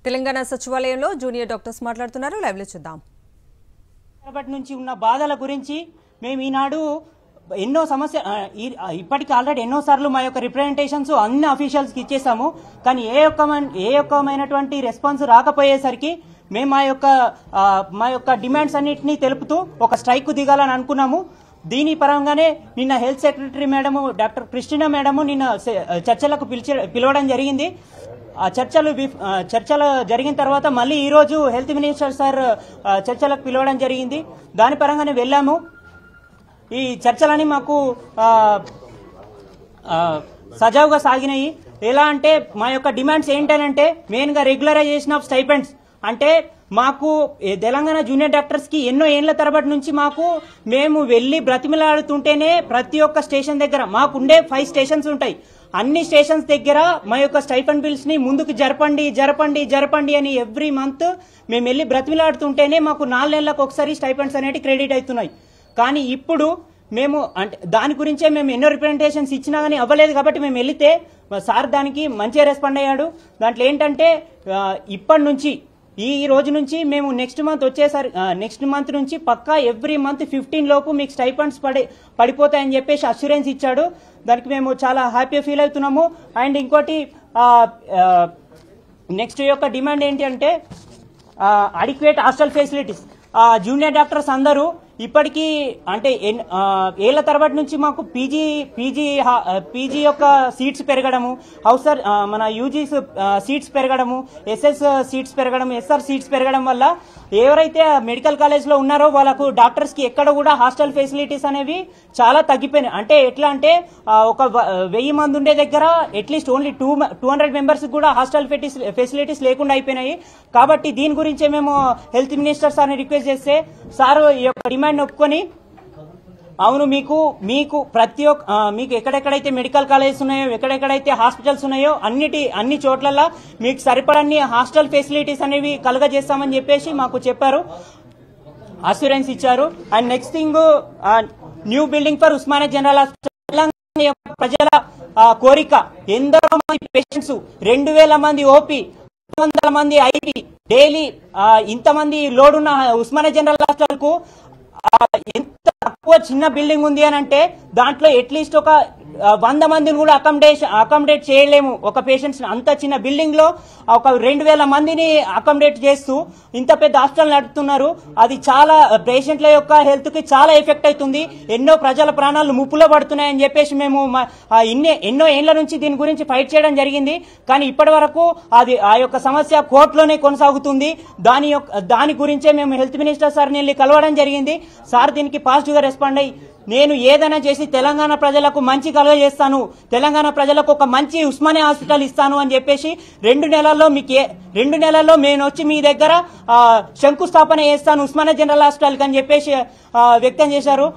తెలంగాణ సచివాలయంలో junior doctors మాట్లాడుతున్నారు. Live లో చూద్దాం. కాబట్టి నుంచి ఉన్న బాధల గురించి మేము ఈనాడు ఎన్నో సమస్య ఇప్పటికి ఆల్రెడీ ఎన్నోసార్లు మా యొక్క రిప్రజెంటేషన్స్ అన్ని అఫీషియల్స్కి ఇచ్చేసాము. కానీ ఏ ఒక్కమైనటువంటి రెస్పాన్స్ రాకపోయేసరికి మేము మా యొక్క డిమాండ్స్ అన్నింటినీ తెలుపుతూ ఒక స్ట్రైక్ దిగాలని అనుకున్నాము. దీని పరంగానే నిన్న health secretary madam doctor Christina madam నిన్న చర్చలకు పిలవడం జరిగింది. ఆ చర్చలు జరిగిన తర్వాత మళ్ళీ ఈరోజు హెల్త్ మినిస్టర్ సార్ చర్చలకు పిలవడం జరిగింది. దాని పరంగానే వెళ్ళాము. ఈ చర్చలని మాకు సజావుగా సాగినాయి. ఎలా అంటే మా యొక్క డిమాండ్స్ ఏంటనంటే మెయిన్గా రెగ్యులరైజేషన్ ఆఫ్ స్టైపెండ్స్. అంటే మాకు తెలంగాణ జూనియర్ డాక్టర్స్ కి ఎన్నో ఏళ్ల తరబడి నుంచి మేము వెళ్లి బ్రతిమిలాడుతుంటేనే ప్రతి ఒక్క స్టేషన్ దగ్గర మాకుండే 5 స్టేషన్స్ ఉంటాయి. అన్ని స్టేషన్స్ దగ్గర మా యొక్క స్టైపెండ్ బిల్స్ ని ముందుకు జరపండి అని ఎవ్రీ మంత్ మేము వెళ్లి బ్రతిమిలాడుతుంటేనే మాకు 4 నెలలకు ఒకసారి స్టైపెండ్స్ అనేవి క్రెడిట్ అవుతున్నాయి. కానీ ఇప్పుడు మేము అంటే దాని గురించే మేము ఎన్నో రిప్రజెంటేషన్స్ ఇచ్చినా కానీ అవ్వలేదు. కాబట్టి మేము వెళితే సార్ దానికి మంచిగా రెస్పాండ్ అయ్యాడు. దాంట్లో ఏంటంటే ఇప్పటి నుంచి ఈ రోజు నుంచి మేము నెక్స్ట్ మంత్ నుంచి పక్కా ఎవ్రీ మంత్ 15 లోపు మీకు స్టైపెండ్స్ పడిపోతాయని చెప్పేసి అష్యూరెన్స్ ఇచ్చాడు. దానికి మేము చాలా హ్యాపీ ఫీల్ అవుతున్నాము. అండ్ ఇంకోటి నెక్స్ట్ యొక్క డిమాండ్ ఏంటి అంటే adequate hostel facilities. Junior doctors అందరూ ఇప్పటికీ అంటే ఏళ్ల తరబడి నుంచి మాకు పీజీ యొక్క సీట్స్ పెరగడము, మన యూజీ సీట్స్ పెరగడము, ఎస్ఎస్ సీట్స్ పెరగడం, ఎస్ఆర్ సీట్స్ పెరగడం వల్ల ఎవరైతే మెడికల్ కాలేజ్ లో ఉన్నారో వాళ్ళకు డాక్టర్స్ కి ఎక్కడ కూడా హాస్టల్ ఫెసిలిటీస్ అనేవి చాలా తగ్గిపోయినాయి. అంటే ఎట్లా అంటే ఒక 1000 మంది ఉండే దగ్గర అట్లీస్ట్ ఓన్లీ 200 మెంబర్స్ కూడా హాస్టల్ ఫెసిలిటీస్ లేకుండా అయిపోయినాయి. కాబట్టి దీని గురించే మేము హెల్త్ మినిస్టర్ సార్ని రిక్వెస్ట్ చేస్తే సార్ ఈ యొక్క డిమాండ్ ఒప్పుకొని అవును మీకు ప్రతి ఒక్క మీకు ఎక్కడెక్కడైతే మెడికల్ కాలేజెస్ ఉన్నాయో, ఎక్కడెక్కడైతే హాస్పిటల్స్ ఉన్నాయో అన్ని చోట్ల మీకు సరిపడన్ని హాస్టల్ ఫెసిలిటీస్ అనేవి కలుగజేస్తామని చెప్పేసి మాకు చెప్పారు, అష్యూరెన్స్ ఇచ్చారు. And next thing new building for Osmania general hospital. Telangana ప్రజల కోరిక. ఎందరో మంది పేషెంట్స్, 2000 మంది ఓపీ, 200 మంది ఐపీ, డైలీ ఇంతమంది లోడ్ ఉన్న ఉస్మానియా జనరల్ హాస్పిటల్ కు ఎంత తక్కువ చిన్న బిల్డింగ్ ఉంది అని అంటే దాంట్లో అట్లీస్ట్ ఒక 100 మందిని కూడా అకామిడేట్ చేయలేము ఒక పేషెంట్స్. అంత చిన్న బిల్డింగ్ లో ఒక 2000 మందిని అకామిడేట్ చేస్తూ ఇంత పెద్ద హాస్పిటల్ నడుపుతున్నారు. అది చాలా పేషెంట్ల యొక్క హెల్త్ కి చాలా ఎఫెక్ట్ అవుతుంది. ఎన్నో ప్రజల ప్రాణాలు ముప్పులో పడుతున్నాయని చెప్పేసి మేము ఎన్నో ఏళ్ల నుంచి దీని గురించి ఫైట్ చేయడం జరిగింది. కానీ ఇప్పటి వరకు ఆ యొక్క సమస్య కోర్టులోనే కొనసాగుతుంది. దాని గురించే మేము హెల్త్ మినిస్టర్ సార్ని వెళ్ళి కలవడం జరిగింది. సార్ దీనికి పాజిటివ్ గా రెస్పాండ్ అయ్యి నేను ఏదైనా చేసి తెలంగాణ ప్రజలకు మంచి కలుగజేస్తాను, తెలంగాణ ప్రజలకు ఒక మంచి ఉస్మానియా హాస్పిటల్ ఇస్తాను అని చెప్పేసి 2 నెలల్లో నేను వచ్చి మీ దగ్గర శంకుస్థాపన చేస్తాను ఉస్మానియా జనరల్ హాస్పిటల్ అని చెప్పేసి వ్యక్తం చేశారు.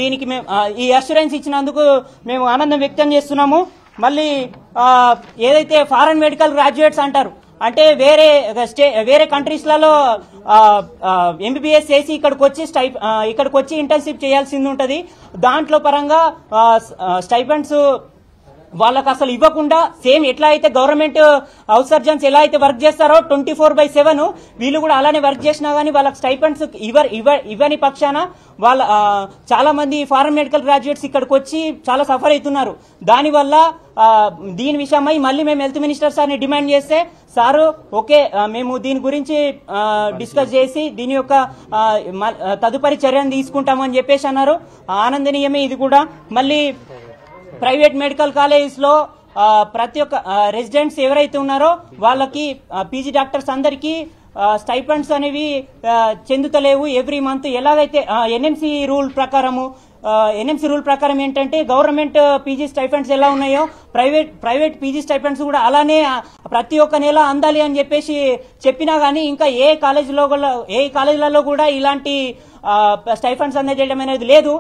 దీనికి మేము ఈ అష్యూరెన్స్ ఇచ్చినందుకు మేము ఆనందం వ్యక్తం చేస్తున్నాము. మళ్ళీ ఏదైతే ఫారెన్ మెడికల్ గ్రాడ్యుయేట్స్ అంటారు, అంటే వేరే కంట్రీస్లలో ఎంబీబీఎస్ చేసి ఇక్కడికి వచ్చి ఇంటర్న్షిప్ చేయాల్సింది ఉంటుంది. దాంట్లో పరంగా స్టైపెండ్స్ వాళ్ళకు అసలు ఇవ్వకుండా సేమ్ ఎట్లా అయితే గవర్నమెంట్ హౌస్ సర్జన్స్ ఎలా అయితే వర్క్ చేస్తారో 24/7 వీళ్ళు కూడా అలానే వర్క్ చేసినా గానీ వాళ్ళకి స్టైపెండ్స్ ఇవ్వని పక్షాన వాళ్ళ చాలా మంది ఫారెన్ మెడికల్ గ్రాడ్యుయేట్స్ ఇక్కడికి వచ్చి చాలా సఫర్ అవుతున్నారు. దానివల్ల దీని విషయమై మళ్ళీ మేము హెల్త్ మినిస్టర్ సార్ని డిమాండ్ చేస్తే సారు ఓకే మేము దీని గురించి డిస్కస్ చేసి దీని యొక్క తదుపరి చర్యను తీసుకుంటామని చెప్పేసి అన్నారు. ఆనందనీయమే ఇది కూడా. మళ్ళీ ప్రైవేట్ మెడికల్ కాలేజెస్ లో ప్రతి ఒక్క రెసిడెంట్స్ ఎవరైతే ఉన్నారో వాళ్ళకి పీజీ డాక్టర్స్ అందరికీ స్టైపెండ్స్ అనేవి చెందుతలేవు. ఎవ్రీ మంత్ ఎలాగైతే ఎన్ఎంసీ రూల్ ప్రకారం ఏంటంటే గవర్నమెంట్ పీజీ స్టైపెండ్స్ ఎలా ఉన్నాయో ప్రైవేట్ పీజీ స్టైపెండ్స్ కూడా అలానే ప్రతి ఒక్క నెల అందాలి అని చెప్పేసి చెప్పినా గానీ ఇంకా ఏ కాలేజీలలో కూడా ఇలాంటి స్టైపెండ్స్ అందజేయడం అనేది లేదు.